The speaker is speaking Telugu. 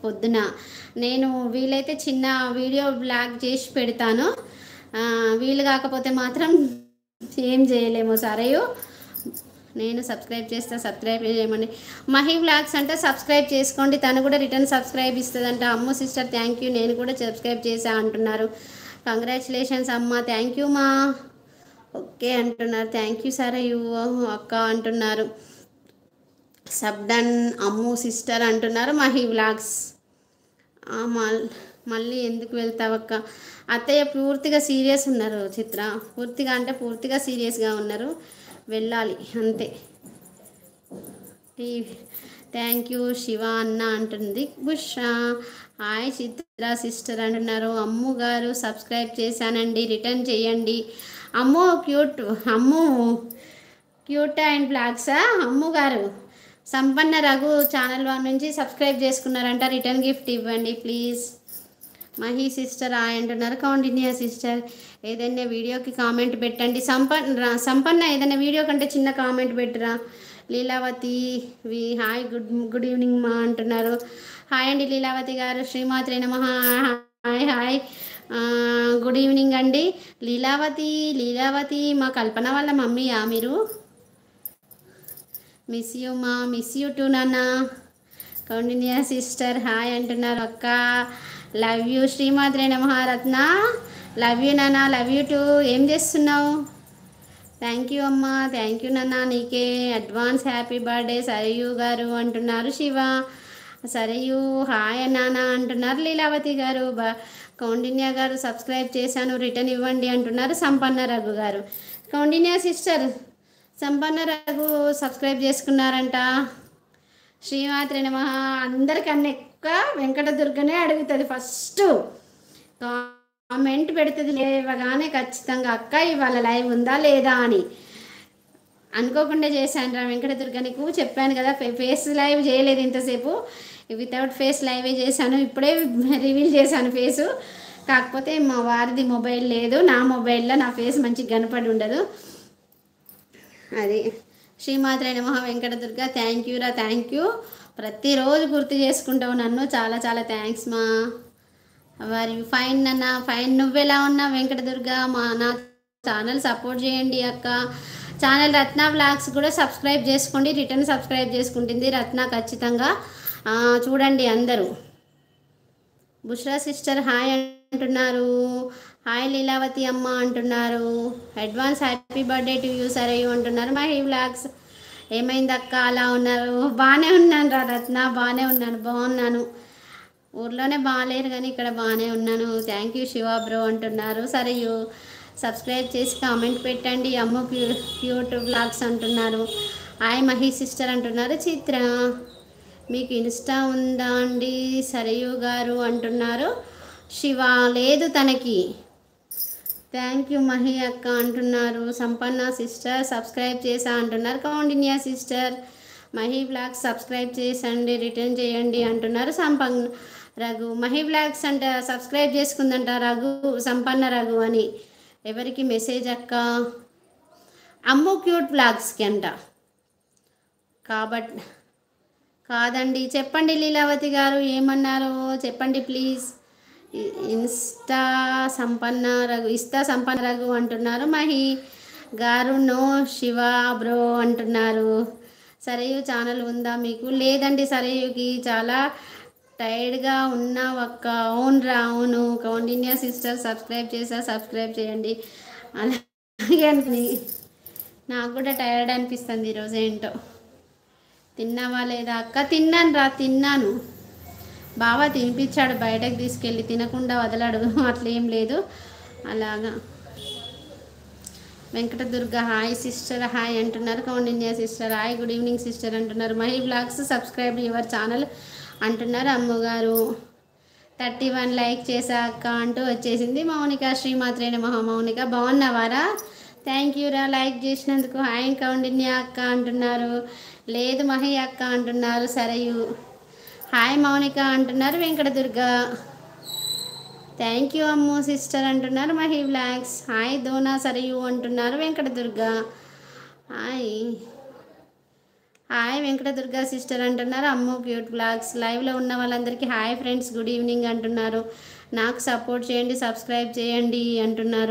పొద్దున నేను వీలైతే చిన్న వీడియో బ్లాగ్ చేసి పెడతాను. వీలు కాకపోతే మాత్రం ఏం చేయలేము. సరేయు నేను సబ్స్క్రైబ్ చేస్తా, సబ్స్క్రైబ్ చేయమండి. మహి వ్లాగ్స్ అంటే సబ్స్క్రైబ్ చేసుకోండి. తను కూడా రిటర్న్ సబ్స్క్రైబ్ ఇస్తుందంట. అమ్ము సిస్టర్ థ్యాంక్ యూ, నేను కూడా సబ్స్క్రైబ్ చేసా అంటున్నారు. కంగ్రాచులేషన్స్ అమ్మ, థ్యాంక్ యూ మా. ఓకే అంటున్నారు, థ్యాంక్ యూ సరే యూ అక్క అంటున్నారు. సబ్డన్ అమ్ము సిస్టర్ అంటున్నారు. మహి వ్లాగ్స్ మళ్ళీ ఎందుకు వెళ్తావక్క? అత్తయ్య పూర్తిగా సీరియస్ ఉన్నారు చిత్ర, పూర్తిగా అంటే పూర్తిగా సీరియస్గా ఉన్నారు. వెళ్ళాలి అంతే. థ్యాంక్ యూ శివ అన్న అంటుంది. బుష్రా హాయ్ చిత్ర సిస్టర్ అంటున్నారు. అమ్ము గారు సబ్స్క్రైబ్ చేశానండి, రిటర్న్ చేయండి. అమ్ము క్యూట్, అమ్ము క్యూట్ అండ్ బ్లాగ్సా అమ్ము గారు. సంపన్న రఘు ఛానల్ 1 నుంచి సబ్స్క్రైబ్ చేసుకున్నారంట, రిటర్న్ గిఫ్ట్ ఇవ్వండి ప్లీజ్. మహి సిస్టర్ హాయ్ అంటున్నారు. కౌండిన్యా సిస్టర్ ఏదైనా వీడియోకి కామెంట్ పెట్టండి. సంపన్న ఏదైనా వీడియో కంటే చిన్న కామెంట్ పెట్టరా. లీలావతి హాయ్ గుడ్ ఈవినింగ్ మా అంటున్నారు. హాయ్ అండి లీలావతి గారు. శ్రీమాత్రే నమః. హాయ్ హాయ్ గుడ్ ఈవినింగ్ అండి. లీలావతి మా కల్పన వాళ్ళ మమ్మీయా మీరు? మిస్ యూ మా, మిస్ యూ టు నాన్న. కౌండిన్యా సిస్టర్ హాయ్ అంటున్నారు. అక్క లవ్ యూ. శ్రీమాత్రే నమః. రత్న లవ్ యూ నాన్న, లవ్ యూ టు. ఏం చేస్తున్నావు? థ్యాంక్ యూ అమ్మ, థ్యాంక్ యూ నాన్న. నీకే అడ్వాన్స్ హ్యాపీ బర్త్డే సరయూ గారు అంటున్నారు. శివ సరయూ హాయ్ నాన్న అంటున్నారు. లీలావతి గారు కౌండిన్యా గారు సబ్స్క్రైబ్ చేశాను, రిటర్న్ ఇవ్వండి అంటున్నారు. సంపన్న రఘు గారు. కౌండిన్యా సిస్టర్ సంపన్న రఘు సబ్స్క్రైబ్ చేసుకున్నారంట. శ్రీమాత్రే నమః. అందరికన్నా ఎక్కువ వెంకటదుర్గనే అడుగుతుంది, ఫస్ట్ కామెంట్ పెడుతుంది లేవగానే ఖచ్చితంగా. అక్క ఇవాళ లైవ్ ఉందా లేదా అని అనుకోకుండా చేశాను రా వెంకటదుర్గ. నీకు చెప్పాను కదా ఫేస్ లైవ్ చేయలేదు ఇంతసేపు, వితౌట్ ఫేస్ లైవే చేశాను. ఇప్పుడే రివీల్ చేశాను ఫేసు. కాకపోతే మా వారిది మొబైల్ లేదు, నా మొబైల్లో నా ఫేస్ మంచిగా కనపడి ఉండదు. అది శ్రీమాత్రే నమః. వెంకటదుర్గ థ్యాంక్ యూ రా, థ్యాంక్ యూ. ప్రతిరోజు గుర్తు చేసుకుంటావు నన్ను, చాలా చాలా థ్యాంక్స్ మా. వారి ఫైన్ అన్న, ఫైన్. నువ్వెలా ఉన్నావు వెంకటదుర్గ? నా ఛానల్ సపోర్ట్ చేయండి అక్క. ఛానల్ రత్న వ్లాగ్స్ కూడా సబ్స్క్రైబ్ చేసుకోండి, రిటర్న్ సబ్స్క్రైబ్ చేసుకుంటుంది రత్న ఖచ్చితంగా. చూడండి అందరూ. బుష్రా సిస్టర్ హాయ్ అంటున్నారు. హాయ్ లీలావతి అమ్మ అంటున్నారు. Advance happy birthday to you Sarayu అంటున్నారు. మహి వ్లాగ్స్ ఏమైంది అక్క అలా ఉన్నారు? బాగానే ఉన్నాను రా రత్న, బాగానే ఉన్నాను, బాగున్నాను. ఊర్లోనే బాగాలేరు కానీ ఇక్కడ బాగానే ఉన్నాను. థ్యాంక్ యూ శివ బ్రో అంటున్నారు. సరేయు సబ్స్క్రైబ్ చేసి కామెంట్ పెట్టండి. అమ్మ క్యూట్ వ్లాగ్స్ అంటున్నారు. హాయ్ మహి సిస్టర్ అంటున్నారు. చిత్ర మీకు ఇన్స్టా ఉందా అండి సరయు గారు అంటున్నారు. శివ లేదు తనకి. థ్యాంక్ యూ మహి అక్క అంటున్నారు. సంపన్న సిస్టర్ సబ్స్క్రైబ్ చేసా అంటున్నారు. Kaundinya sister Mahi vlogs subscribe చేసండి, రిటర్న్ చేయండి అంటున్నారు. సంపన్న రఘు మహి వ్లాగ్స్ అంట సబ్స్క్రైబ్ చేసుకుందంట రఘు, సంపన్న రఘు అని. ఎవరికి మెసేజ్ అక్క? అమ్ము క్యూట్ వ్లాగ్స్కి అంట. కాబట్టి కాదండి, చెప్పండి లీలావతి గారు ఏమన్నారో చెప్పండి ప్లీజ్. ఇన్స్టా సంపన్న రఘు అంటున్నారు. మహి గారు నో శివ బ్రో అంటున్నారు. సరయు ఛానల్ ఉందా మీకు? లేదండి, సరయుకి చాలా టైర్డ్గా ఉన్నావు అక్క. అవును రా, అవును. కౌండిన్యా సిస్టర్ సబ్స్క్రైబ్ చేసా, సబ్స్క్రైబ్ చేయండి. అలాగే నాకు కూడా టైర్డ్ అనిపిస్తుంది ఈరోజు ఏంటో. తిన్నావా లేదా అక్క? తిన్నాను రా, తిన్నాను. బావ తినిపించాడు బయటకు తీసుకెళ్ళి, తినకుండా వదలాడు అట్లేం లేదు. అలాగా. వెంకటదుర్గ హాయ్ సిస్టర్ హాయ్ అంటున్నారు. Kaundinya sister hi good evening sister అంటున్నారు. Mahi vlogs subscribe your channel అంటున్నారు. అమ్మగారు 31 లైక్ చేశాక అంటూ వచ్చేసింది. మౌనిక శ్రీమాత్రే నమః. మౌనిక బాగున్నావారా? థ్యాంక్ యూ రా లైక్ చేసినందుకు. హాయ్ కౌండిన్యా అక్క అంటున్నారు. లేదు మహి అక్క అంటున్నారు. సరయు హాయ్ మౌనిక అంటున్నారు. Venkatadurga thank you Ammu sister అంటున్నారు. మహి వ్లాగ్స్ హాయ్ దోనా సరయు అంటున్నారు. Venkatadurga hi hi Venkatadurga sister అంటున్నారు. అమ్మో క్యూట్ బ్లాగ్స్. లైవ్లో ఉన్న వాళ్ళందరికీ హాయ్ ఫ్రెండ్స్, గుడ్ ఈవినింగ్ అంటున్నారు. నాకు సపోర్ట్ చేయండి, సబ్స్క్రైబ్ చేయండి అంటున్నారు.